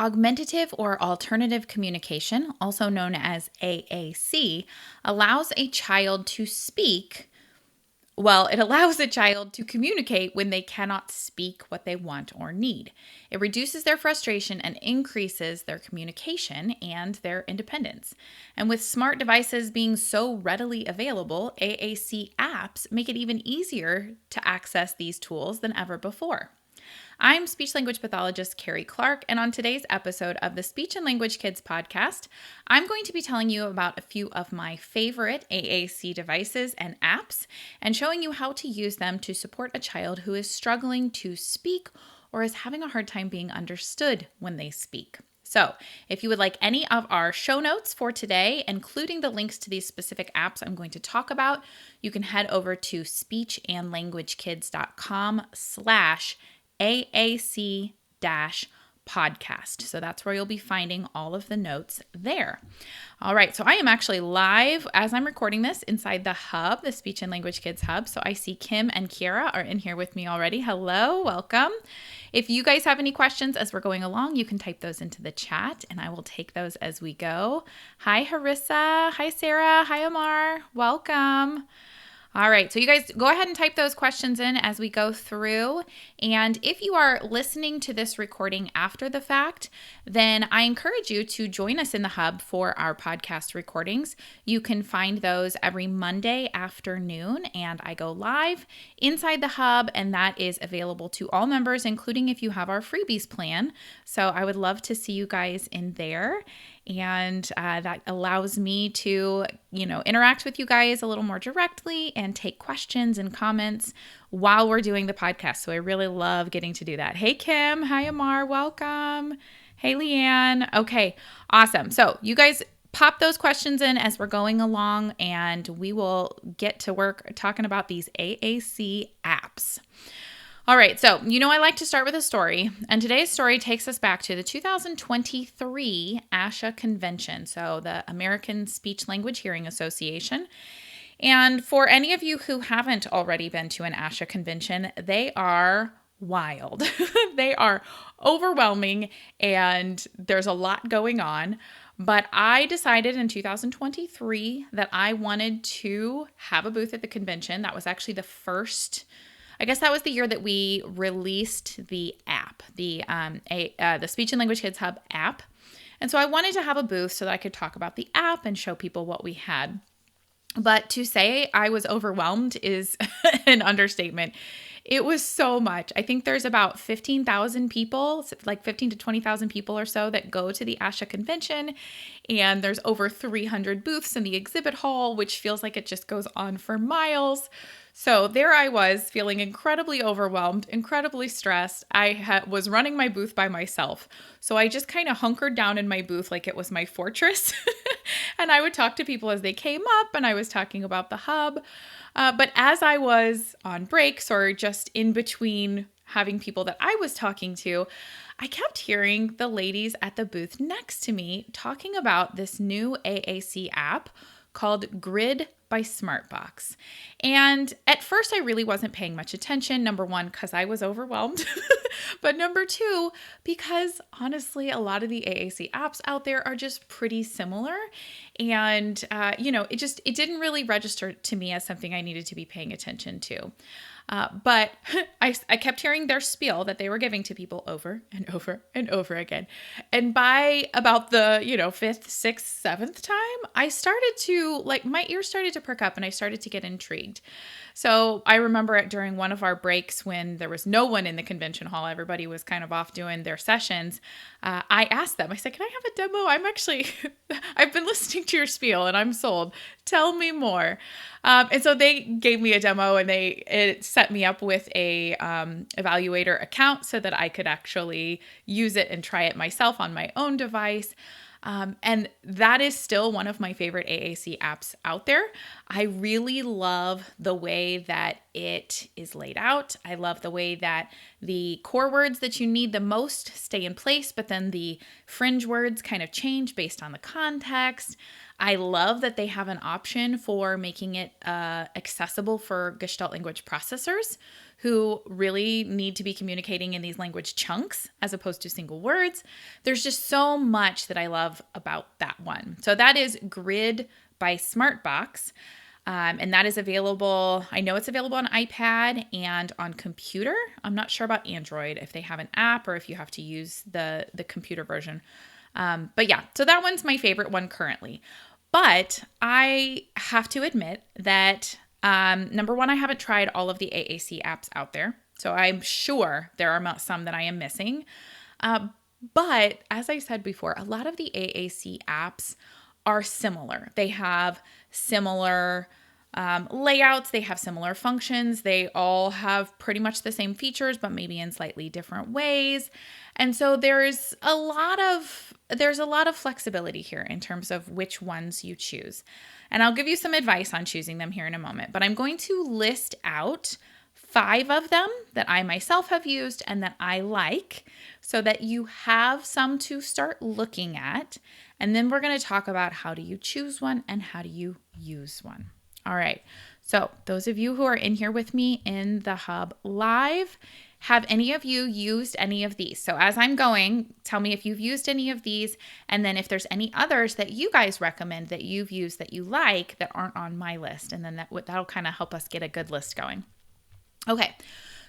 Augmentative or alternative communication, also known as AAC, allows a child to speak. Well, it allows a child to communicate when they cannot speak what they want or need. It reduces their frustration and increases their communication and their independence. And with smart devices being so readily available, AAC apps make it even easier to access these tools than ever before. I'm speech language pathologist Carrie Clark, and on today's episode of the Speech and Language Kids podcast, I'm going to be telling you about a few of my favorite AAC devices and apps and showing you how to use them to support a child who is struggling to speak or is having a hard time being understood when they speak. So, if you would like any of our show notes for today, including the links to these specific apps I'm going to talk about, you can head over to speechandlanguagekids.com/AAC-podcast. So that's where you'll be finding all of the notes there. All right, so I am actually live as I'm recording this inside the hub, the Speech and Language Kids hub. So I see Kim and Kiara are in here with me already. Hello, welcome. If you guys have any questions as we're going along, you can type those into the chat and I will take those as we go. Hi, Harissa. Hi, Sarah. Hi, Amar. Welcome. All right, so you guys go ahead and type those questions in as we go through. And if you are listening to this recording after the fact, then I encourage you to join us in the hub for our podcast recordings. You can find those every Monday afternoon, and I go live inside the hub, and that is available to all members, including if you have our freebies plan. So I would love to see you guys in there. And that allows me to, interact with you guys a little more directly and take questions and comments while we're doing the podcast. So I really love getting to do that. Hey, Kim. Hi, Amar. Welcome. Hey, Leanne. Okay, awesome. So you guys pop those questions in as we're going along, and we will get to work talking about these AAC apps. All right, so I like to start with a story, and today's story takes us back to the 2023 ASHA convention, so the American Speech Language Hearing Association. And for any of you who haven't already been to an ASHA convention, they are wild. They are overwhelming, and there's a lot going on. But I decided in 2023 that I wanted to have a booth at the convention. That was actually the first. I guess that was the year that we released the app, the Speech and Language Kids Hub app. And so I wanted to have a booth so that I could talk about the app and show people what we had. But to say I was overwhelmed is an understatement. It was so much. I think there's about 15,000 people, like 15 to 20,000 people or so that go to the ASHA convention. And there's over 300 booths in the exhibit hall, which feels like it just goes on for miles. So there I was feeling incredibly overwhelmed, incredibly stressed. I was running my booth by myself. So I just kind of hunkered down in my booth like it was my fortress. And I would talk to people as they came up, and I was talking about the hub. But as I was on breaks or just in between having people that I was talking to, I kept hearing the ladies at the booth next to me talking about this new AAC app called Grid by Smartbox. And at first I really wasn't paying much attention. Number one, because I was overwhelmed. But number two, because honestly, a lot of the AAC apps out there are just pretty similar. And, it didn't really register to me as something I needed to be paying attention to. But I kept hearing their spiel that they were giving to people over and over and over again. And by about the, 5th, 6th, 7th time, I started to, my ears started to perk up and I started to get intrigued. So I remember it during one of our breaks when there was no one in the convention hall. Everybody was kind of off doing their sessions. I asked them, I said, can I have a demo? I've been listening to your spiel and I'm sold. Tell me more. And so they gave me a demo and it set me up with a evaluator account so that I could actually use it and try it myself on my own device. And that is still one of my favorite AAC apps out there. I really love the way that it is laid out. I love the way that the core words that you need the most stay in place, but then the fringe words kind of change based on the context. I love that they have an option for making it accessible for Gestalt language processors who really need to be communicating in these language chunks as opposed to single words. There's just so much that I love about that one. So that is Grid by Smartbox. And that is available. I know it's available on iPad and on computer. I'm not sure about Android, if they have an app or if you have to use the computer version. But yeah, so that one's my favorite one currently. But I have to admit that number one, I haven't tried all of the AAC apps out there. So I'm sure there are some that I am missing. But as I said before, a lot of the AAC apps are similar. They have similar layouts, they have similar functions, they all have pretty much the same features, but maybe in slightly different ways. And so there's a lot of flexibility here in terms of which ones you choose. And I'll give you some advice on choosing them here in a moment, but I'm going to list out 5 of them that I myself have used and that I like so that you have some to start looking at. And then we're going to talk about how do you choose one and how do you use one. All right. So those of you who are in here with me in the Hub Live, have any of you used any of these? So as I'm going, tell me if you've used any of these, and then if there's any others that you guys recommend that you've used that you like that aren't on my list, and then that'll kind of help us get a good list going. Okay.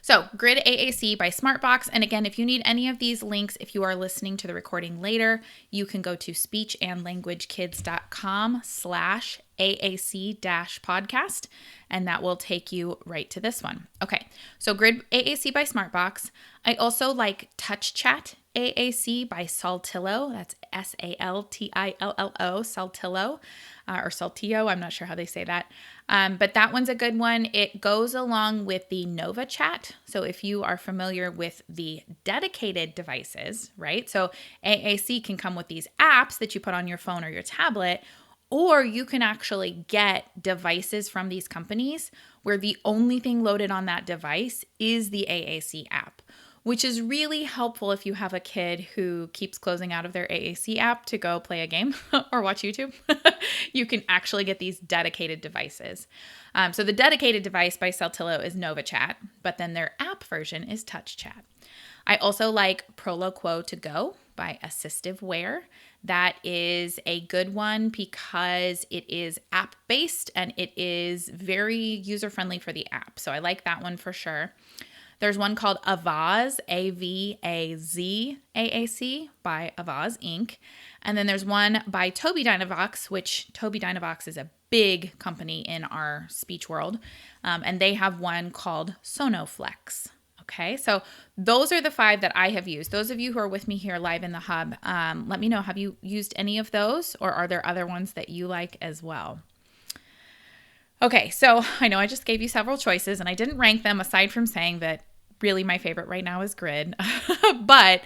So Grid AAC by Smartbox. And again, if you need any of these links, if you are listening to the recording later, you can go to speechandlanguagekids.com/AAC-podcast, and that will take you right to this one. Okay, so Grid AAC by Smartbox. I also like Touch Chat AAC by Saltillo. That's Saltillo, Saltillo, or Saltillo. I'm not sure how they say that. But that one's a good one. It goes along with the Nova Chat. So if you are familiar with the dedicated devices, right? So AAC can come with these apps that you put on your phone or your tablet, or you can actually get devices from these companies where the only thing loaded on that device is the AAC app, which is really helpful if you have a kid who keeps closing out of their AAC app to go play a game or watch YouTube. You can actually get these dedicated devices. So the dedicated device by Saltillo is Nova Chat, but then their app version is Touch Chat. I also like Proloquo to Go by Assistiveware. That is a good one because it is app-based and it is very user-friendly for the app. So I like that one for sure. There's one called Avaz, A-V-A-Z, AAC by Avaz Inc. And then there's one by Tobii Dynavox, which Tobii Dynavox is a big company in our speech world. And they have one called Sonoflex. Okay, so those are the 5 that I have used. Those of you who are with me here live in the Hub, let me know, have you used any of those, or are there other ones that you like as well? Okay, so I know I just gave you several choices and I didn't rank them aside from saying that really my favorite right now is Grid. But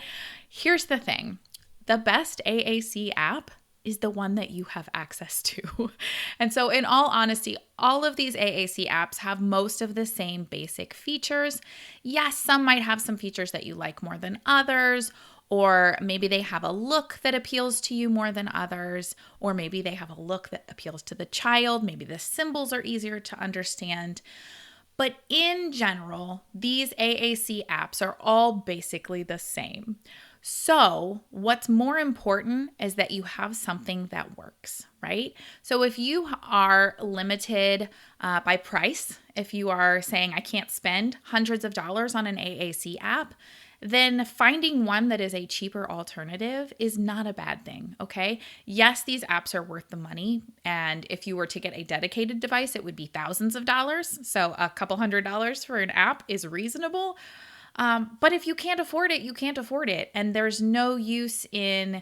here's the thing. The best AAC app is the one that you have access to. And so in all honesty, all of these AAC apps have most of the same basic features. Yes, some might have some features that you like more than others, or maybe they have a look that appeals to you more than others, or maybe they have a look that appeals to the child. Maybe the symbols are easier to understand. But in general, these AAC apps are all basically the same. So what's more important is that you have something that works, right? So if you are limited by price, if you are saying, I can't spend hundreds of dollars on an AAC app, then finding one that is a cheaper alternative is not a bad thing, okay? Yes, these apps are worth the money, and if you were to get a dedicated device, it would be thousands of dollars, so a couple $100s for an app is reasonable, but if you can't afford it, you can't afford it, and there's no use in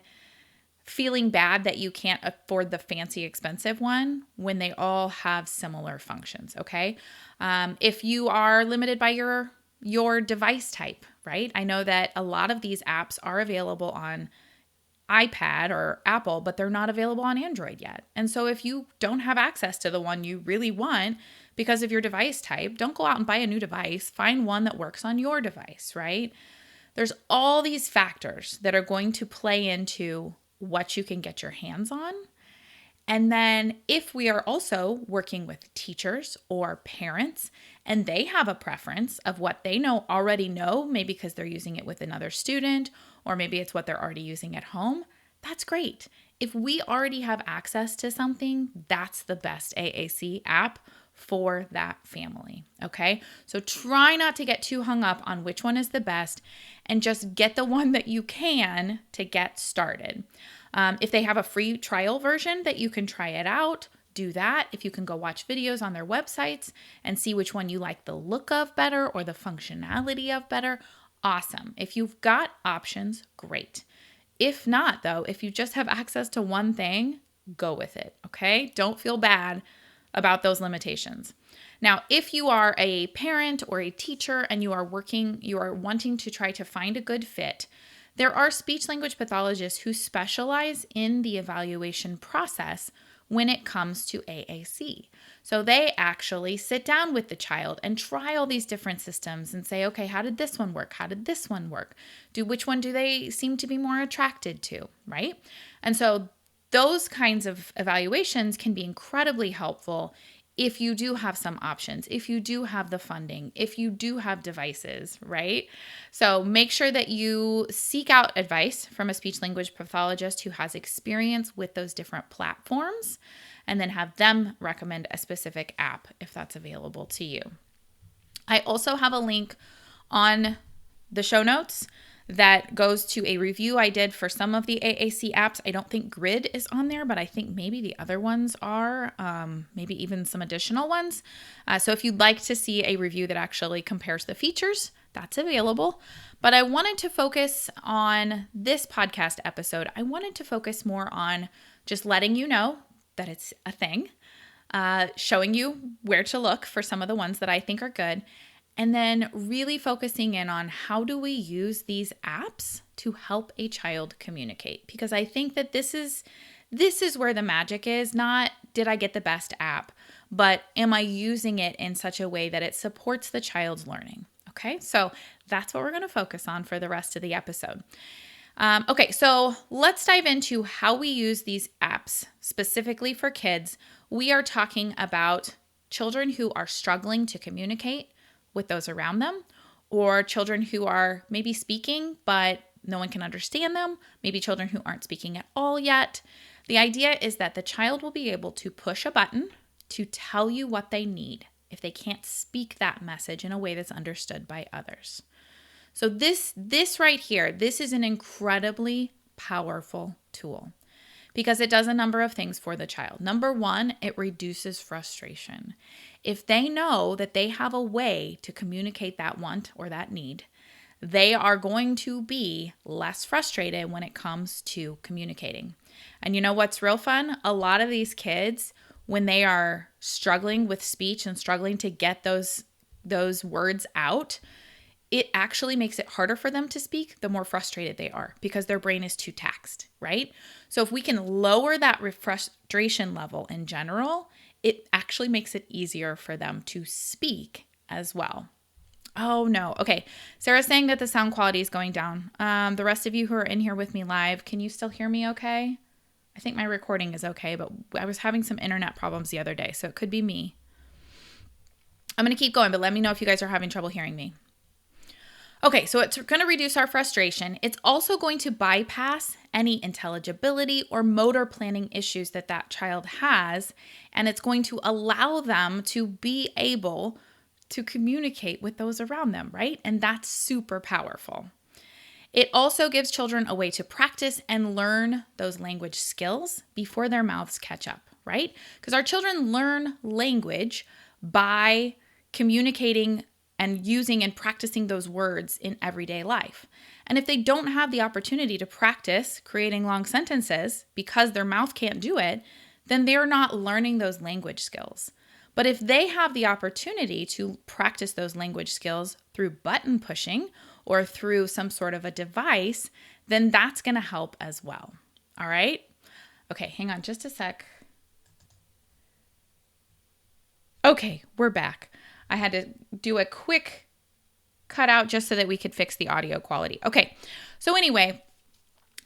feeling bad that you can't afford the fancy expensive one when they all have similar functions, okay? If you are limited by your device type, right? I know that a lot of these apps are available on iPad or Apple, but they're not available on Android yet. And so if you don't have access to the one you really want because of your device type, don't go out and buy a new device. Find one that works on your device, right? There's all these factors that are going to play into what you can get your hands on. And then if we are also working with teachers or parents and they have a preference of what they already know, maybe because they're using it with another student, or maybe it's what they're already using at home, that's great. If we already have access to something, that's the best AAC app for that family. Okay. So try not to get too hung up on which one is the best and just get the one that you can to get started. If they have a free trial version that you can try it out, do that. If you can go watch videos on their websites and see which one you like the look of better or the functionality of better, awesome. If you've got options, great. If not, though, if you just have access to one thing, go with it, okay? Don't feel bad about those limitations. Now, if you are a parent or a teacher and you are wanting to try to find a good fit, there are speech language pathologists who specialize in the evaluation process when it comes to AAC. So they actually sit down with the child and try all these different systems and say, okay, how did this one work? How did this one work? Which one do they seem to be more attracted to, right? And so those kinds of evaluations can be incredibly helpful if you do have some options, if you do have the funding, if you do have devices, right? So make sure that you seek out advice from a speech language pathologist who has experience with those different platforms, and then have them recommend a specific app if that's available to you. I also have a link on the show notes that goes to a review I did for some of the AAC apps. I don't think Grid is on there, but I think maybe the other ones are, maybe even some additional ones. So if you'd like to see a review that actually compares the features, that's available. But I wanted to focus on this podcast episode. I wanted to focus more on just letting you know that it's a thing, showing you where to look for some of the ones that I think are good, and then really focusing in on how do we use these apps to help a child communicate? Because I think that this is where the magic is. Not did I get the best app, but am I using it in such a way that it supports the child's learning? Okay, so that's what we're going to focus on for the rest of the episode. Okay, so let's dive into how we use these apps specifically for kids. We are talking about children who are struggling to communicate with those around them, or children who are maybe speaking, but no one can understand them, maybe children who aren't speaking at all yet. The idea is that the child will be able to push a button to tell you what they need if they can't speak that message in a way that's understood by others. So this right here, this is an incredibly powerful tool because it does a number of things for the child. Number one, it reduces frustration. If they know that they have a way to communicate that want or that need, they are going to be less frustrated when it comes to communicating. And you know what's real fun? A lot of these kids, when they are struggling with speech and struggling to get those words out, it actually makes it harder for them to speak the more frustrated they are because their brain is too taxed, right? So if we can lower that frustration level in general, it actually makes it easier for them to speak as well. Oh no. Okay. Sarah's saying that the sound quality is going down. The rest of you who are in here with me live, can you still hear me okay? I think my recording is okay, but I was having some internet problems the other day, so it could be me. I'm going to keep going, but let me know if you guys are having trouble hearing me. Okay, so it's going to reduce our frustration. It's also going to bypass any intelligibility or motor planning issues that child has, and it's going to allow them to be able to communicate with those around them, right? And that's super powerful. It also gives children a way to practice and learn those language skills before their mouths catch up, right? Because our children learn language by communicating and using and practicing those words in everyday life. And if they don't have the opportunity to practice creating long sentences because their mouth can't do it, then they're not learning those language skills. But if they have the opportunity to practice those language skills through button pushing or through some sort of a device, then that's going to help as well. All right? Okay, hang on just a sec. Okay, we're back. I had to do a quick cutout just so that we could fix the audio quality. Okay, so anyway,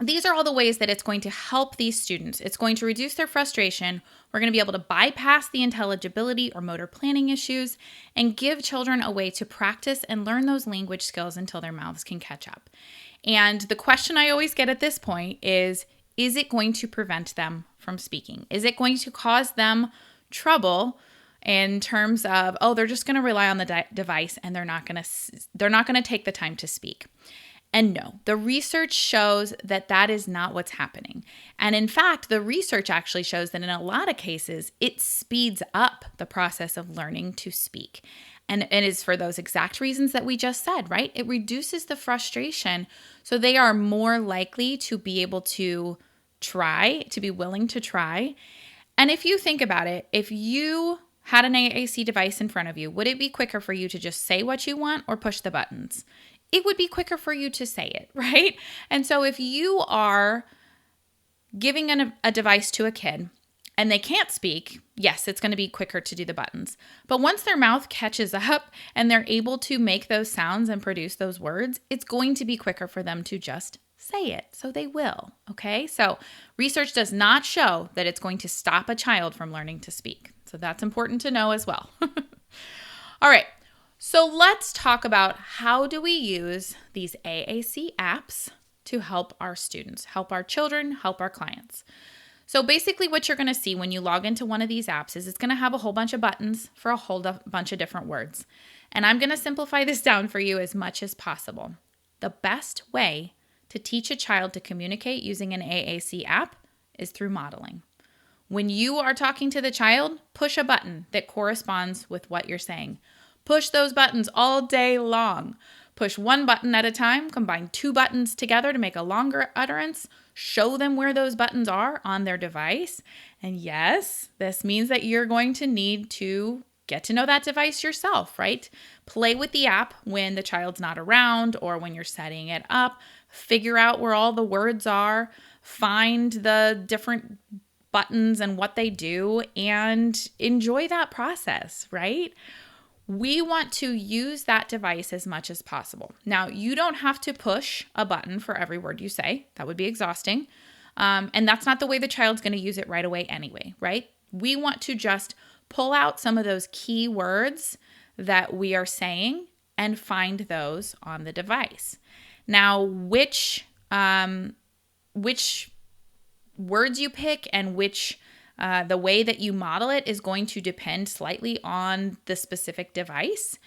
these are all the ways that it's going to help these students. It's going to reduce their frustration. We're going to be able to bypass the intelligibility or motor planning issues and give children a way to practice and learn those language skills until their mouths can catch up. And the question I always get at this point is it going to prevent them from speaking? Is it going to cause them trouble in terms of, they're just going to rely on the device and they're not going to take the time to speak? And no, the research shows that that is not what's happening. And in fact, the research actually shows that in a lot of cases, it speeds up the process of learning to speak. And it is for those exact reasons that we just said, right? It reduces the frustration. So they are more likely to be able to try, to be willing to try. And if you think about it, if you had an AAC device in front of you, would it be quicker for you to just say what you want or push the buttons? It would be quicker for you to say it, right? And so if you are giving a device to a kid and they can't speak, yes, it's going to be quicker to do the buttons. But once their mouth catches up and they're able to make those sounds and produce those words, it's going to be quicker for them to just say it. So they will, okay? So research does not show that it's going to stop a child from learning to speak. So that's important to know as well. All right. So let's talk about how do we use these AAC apps to help our students, help our children, help our clients. So basically what you're going to see when you log into one of these apps is it's going to have a whole bunch of buttons for a whole bunch of different words. And I'm going to simplify this down for you as much as possible. The best way to teach a child to communicate using an AAC app is through modeling. When you are talking to the child, push a button that corresponds with what you're saying. Push those buttons all day long. Push one button at a time, combine two buttons together to make a longer utterance, show them where those buttons are on their device. And yes, this means that you're going to need to get to know that device yourself, right? Play with the app when the child's not around or when you're setting it up. Figure out where all the words are, find the different buttons and what they do, and enjoy that process, right? We want to use that device as much as possible. Now, you don't have to push a button for every word you say. That would be exhausting. And that's not the way the child's going to use it right away anyway, right? We want to just pull out some of those key words that we are saying and find those on the device. Now, which words you pick and which the way that you model it is going to depend slightly on the specific device.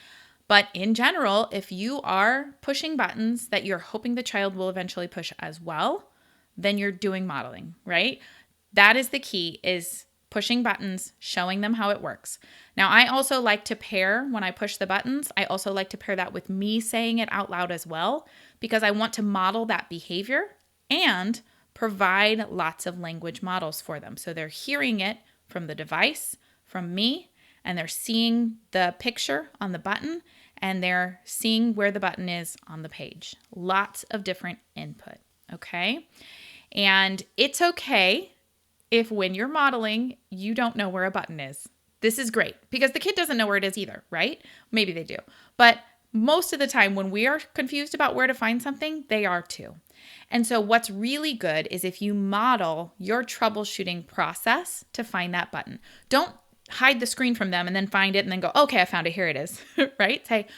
But in general, if you are pushing buttons that you're hoping the child will eventually push as well, then you're doing modeling, right? That is the key, is pushing buttons, showing them how it works. Now, I also like to pair, when I push the buttons, I also like to pair that with me saying it out loud as well, because I want to model that behavior and provide lots of language models for them. So they're hearing it from the device, from me, and they're seeing the picture on the button, and they're seeing where the button is on the page. Lots of different input, okay? And it's okay if when you're modeling, you don't know where a button is. This is great because the kid doesn't know where it is either, right? Maybe they do. But most of the time when we are confused about where to find something, they are too. And so what's really good is if you model your troubleshooting process to find that button. Don't hide the screen from them and then find it and then go, okay, I found it, here it is, right? Say,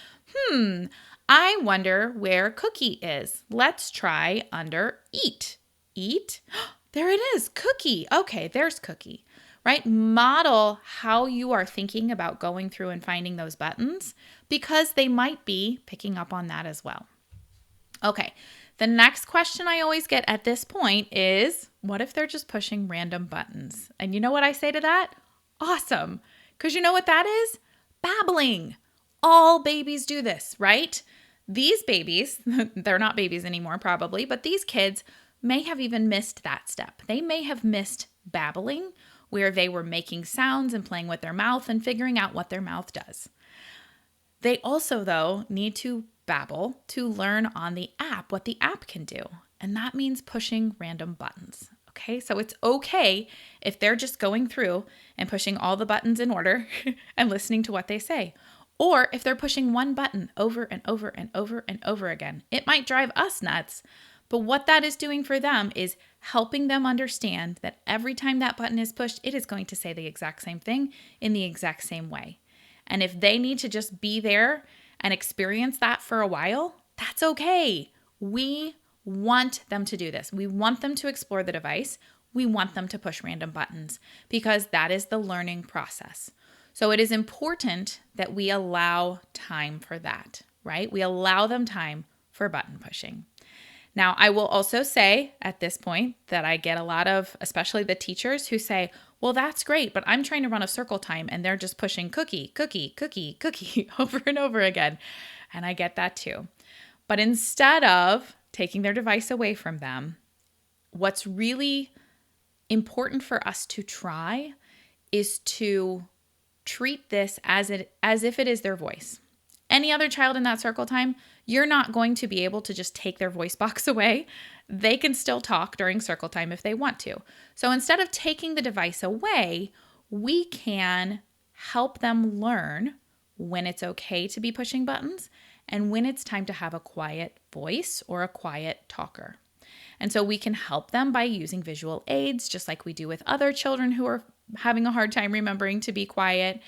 I wonder where cookie is. Let's try under eat. Eat? There it is, cookie. Okay, there's cookie, right? Model how you are thinking about going through and finding those buttons because they might be picking up on that as well. Okay. The next question I always get at this point is, what if they're just pushing random buttons? And you know what I say to that? Awesome. Because you know what that is? Babbling. All babies do this, right? These babies, they're not babies anymore probably, but these kids may have even missed that step. They may have missed babbling, where they were making sounds and playing with their mouth and figuring out what their mouth does. They also, though, need to babble to learn on the app what the app can do. And that means pushing random buttons. Okay, so it's okay if they're just going through and pushing all the buttons in order and listening to what they say. Or if they're pushing one button over and over and over and over again. It might drive us nuts, But what that is doing for them is helping them understand that every time that button is pushed, it is going to say the exact same thing in the exact same way. And if they need to just be there and experience that for a while, that's okay. We want them to do this. We want them to explore the device. We want them to push random buttons because that is the learning process. So it is important that we allow time for that, right? We allow them time for button pushing. Now, I will also say at this point that I get a lot of, especially the teachers who say, well, that's great, but I'm trying to run a circle time and they're just pushing cookie, cookie, cookie, cookie over and over again. And I get that too. But instead of taking their device away from them, what's really important for us to try is to treat this as if it is their voice. Any other child in that circle time, you're not going to be able to just take their voice box away. They can still talk during circle time if they want to. So instead of taking the device away, we can help them learn when it's okay to be pushing buttons and when it's time to have a quiet voice or a quiet talker. And so we can help them by using visual aids, just like we do with other children who are having a hard time remembering to be quiet.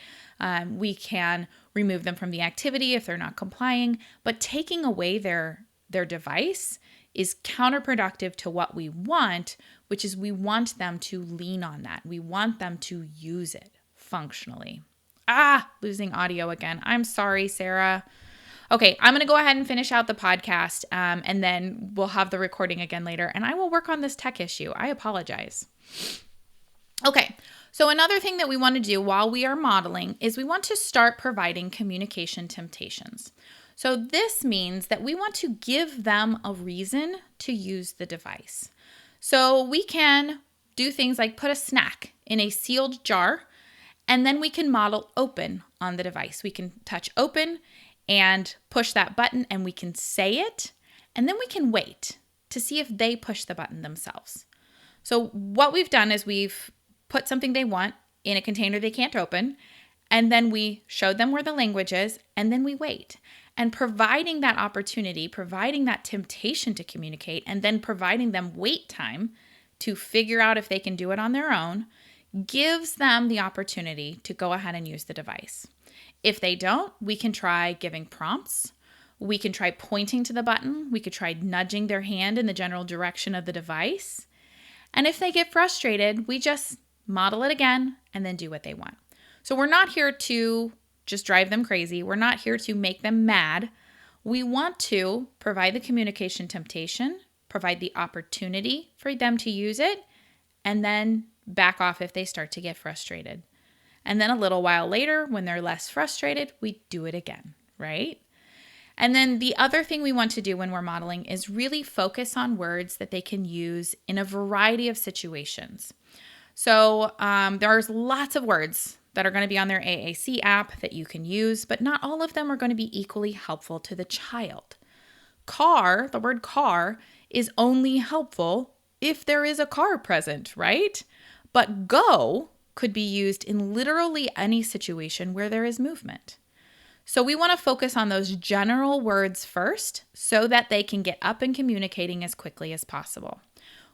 We can remove them from the activity if they're not complying, but taking away their device is counterproductive to what we want, which is we want them to lean on that. We want them to use it functionally. Losing audio again. I'm sorry, Sarah. Okay, I'm going to go ahead and finish out the podcast, and then we'll have the recording again later, and I will work on this tech issue. I apologize. Okay, so another thing that we want to do while we are modeling is we want to start providing communication temptations. So this means that we want to give them a reason to use the device. So we can do things like put a snack in a sealed jar, and then we can model open on the device. We can touch open and push that button and we can say it, and then we can wait to see if they push the button themselves. So what we've done is we've put something they want in a container they can't open, and then we showed them where the language is, and then we wait. And providing that opportunity, providing that temptation to communicate, and then providing them wait time to figure out if they can do it on their own, gives them the opportunity to go ahead and use the device. If they don't, we can try giving prompts. We can try pointing to the button. We could try nudging their hand in the general direction of the device. And if they get frustrated, we just model it again and then do what they want. So we're not here to just drive them crazy. We're not here to make them mad. We want to provide the communication temptation, provide the opportunity for them to use it, and then back off if they start to get frustrated. And then a little while later, when they're less frustrated, we do it again, right? And then the other thing we want to do when we're modeling is really focus on words that they can use in a variety of situations. So there's lots of words that are going to be on their AAC app that you can use, but not all of them are going to be equally helpful to the child. Car, the word car, is only helpful if there is a car present, right? But go could be used in literally any situation where there is movement. So we want to focus on those general words first so that they can get up and communicating as quickly as possible.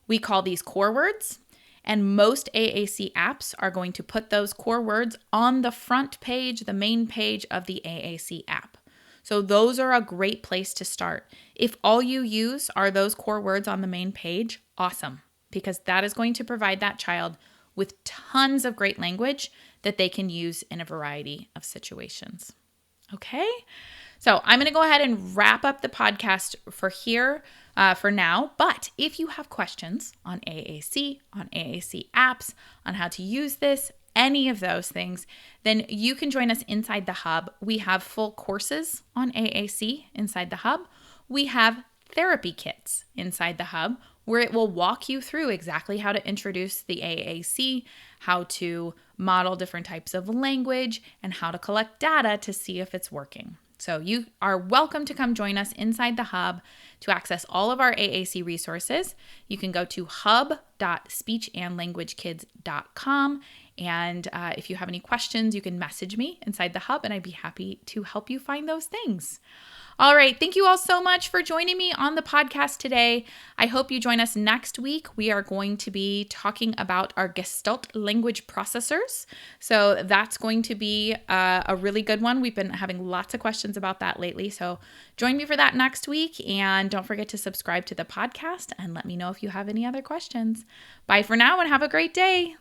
We call these core words, and most AAC apps are going to put those core words on the front page, the main page of the AAC app. So those are a great place to start. If all you use are those core words on the main page, awesome, because that is going to provide that child with tons of great language that they can use in a variety of situations. Okay? So I'm going to go ahead and wrap up the podcast for now. But if you have questions on AAC apps, on how to use this, any of those things, then you can join us inside the Hub. We have full courses on AAC inside the Hub. We have therapy kits inside the Hub, where it will walk you through exactly how to introduce the AAC, how to model different types of language, and how to collect data to see if it's working. So you are welcome to come join us inside the Hub to access all of our AAC resources. You can go to hub.speechandlanguagekids.com, and if you have any questions, you can message me inside the Hub, and I'd be happy to help you find those things. All right. Thank you all so much for joining me on the podcast today. I hope you join us next week. We are going to be talking about our Gestalt language processors. So that's going to be a really good one. We've been having lots of questions about that lately. So join me for that next week. And don't forget to subscribe to the podcast and let me know if you have any other questions. Bye for now and have a great day.